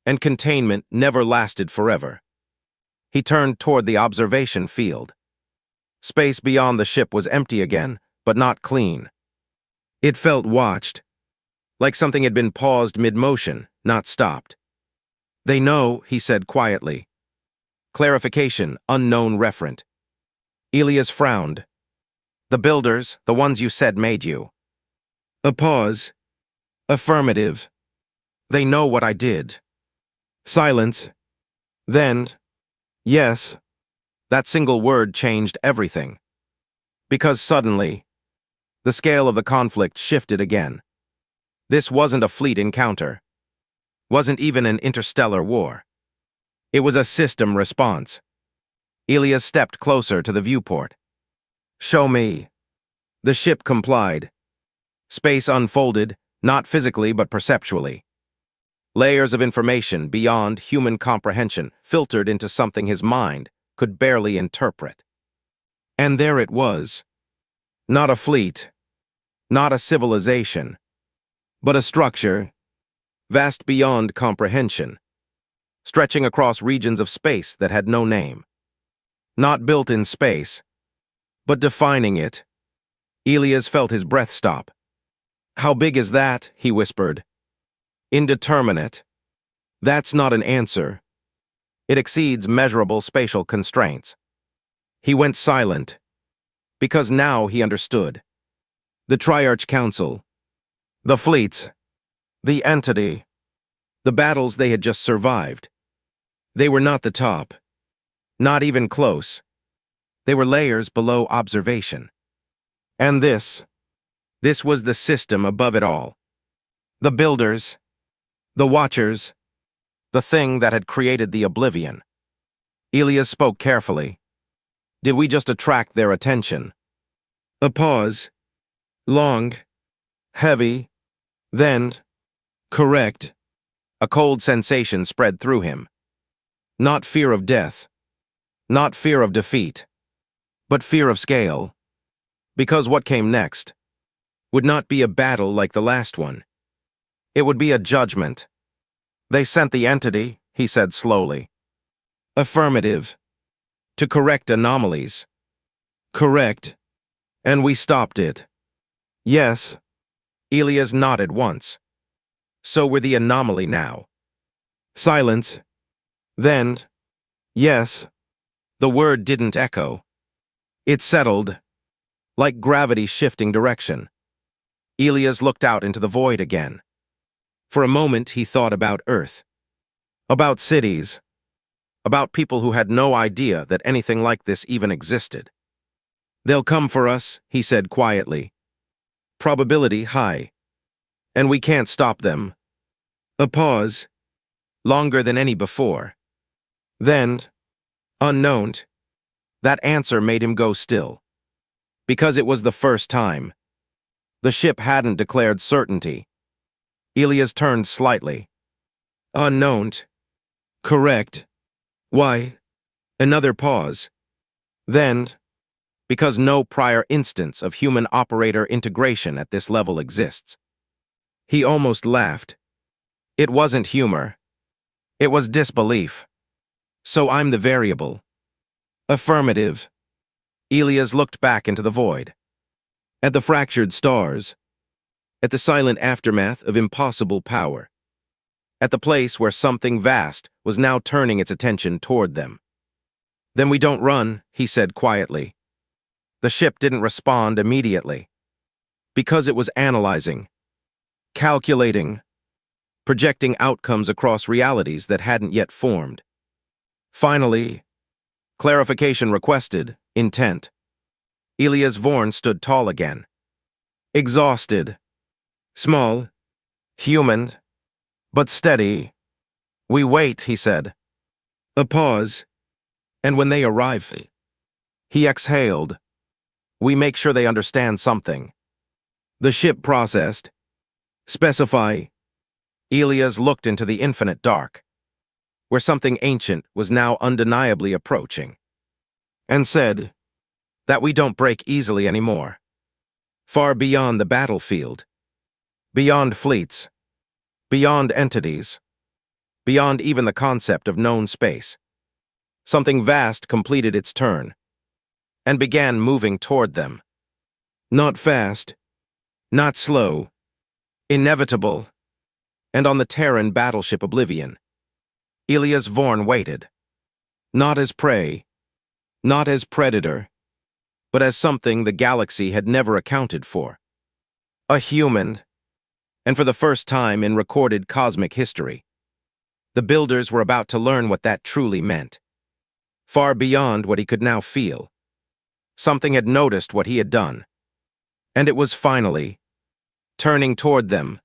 and containment never lasted forever. He turned toward the observation field. Space beyond the ship was empty again, but not clean. It felt watched, like something had been paused mid-motion, not stopped. They know, he said quietly. Clarification, unknown referent. Elias frowned. The builders, the ones you said made you. A pause. Affirmative. They know what I did. Silence. Then, yes. That single word changed everything. Because suddenly, the scale of the conflict shifted again. This wasn't a fleet encounter. Wasn't even an interstellar war. It was a system response. Elias stepped closer to the viewport. Show me. The ship complied. Space unfolded, not physically but perceptually. Layers of information beyond human comprehension filtered into something his mind could barely interpret. And there it was. Not a fleet, not a civilization, but a structure, vast beyond comprehension, stretching across regions of space that had no name. Not built in space, but defining it. Elias felt his breath stop. How big is that? He whispered. Indeterminate. That's not an answer. It exceeds measurable spatial constraints. He went silent, because now he understood. The Triarch Council, the fleets, the entity, the battles they had just survived. They were not the top, not even close. They were layers below observation. And this was the system above it all. The builders, the watchers, the thing that had created the oblivion. Elias spoke carefully. Did we just attract their attention? A pause. Long. Heavy. Then. Correct. A cold sensation spread through him. Not fear of death. Not fear of defeat. But fear of scale. Because what came next would not be a battle like the last one. It would be a judgment. They sent the entity, he said slowly. Affirmative. To correct anomalies. Correct. And we stopped it. Yes. Elias nodded once. So we're the anomaly now. Silence. Then. Yes. The word didn't echo. It settled, like gravity shifting direction. Elias looked out into the void again. For a moment he thought about Earth. About cities. About people who had no idea that anything like this even existed. They'll come for us, he said quietly. Probability high. And we can't stop them. A pause. Longer than any before. Then, unknown. That answer made him go still. Because it was the first time. The ship hadn't declared certainty. Elias turned slightly. Unknown. Correct. Why? Another pause. Then, because no prior instance of human operator integration at this level exists. He almost laughed. It wasn't humor. It was disbelief. So I'm the variable. Affirmative. Elias looked back into the void. At the fractured stars. At the silent aftermath of impossible power. At the place where something vast was now turning its attention toward them. Then we don't run, he said quietly. The ship didn't respond immediately. Because it was analyzing, calculating, projecting outcomes across realities that hadn't yet formed. Finally, clarification requested, intent. Elias Vorn stood tall again. Exhausted. Small. Human. But steady. We wait, he said. A pause. And when they arrive, he exhaled. We make sure they understand something. The ship processed. Specify. Elias looked into the infinite dark, where something ancient was now undeniably approaching, and said that we don't break easily anymore. Far beyond the battlefield, beyond fleets, beyond entities, beyond even the concept of known space, something vast completed its turn and began moving toward them. Not fast, not slow, inevitable, and on the Terran Battleship Oblivion, Elias Vorn waited, not as prey, not as predator, but as something the galaxy had never accounted for. A human, and for the first time in recorded cosmic history, the builders were about to learn what that truly meant. Far beyond what he could now feel, something had noticed what he had done, and it was finally turning toward them,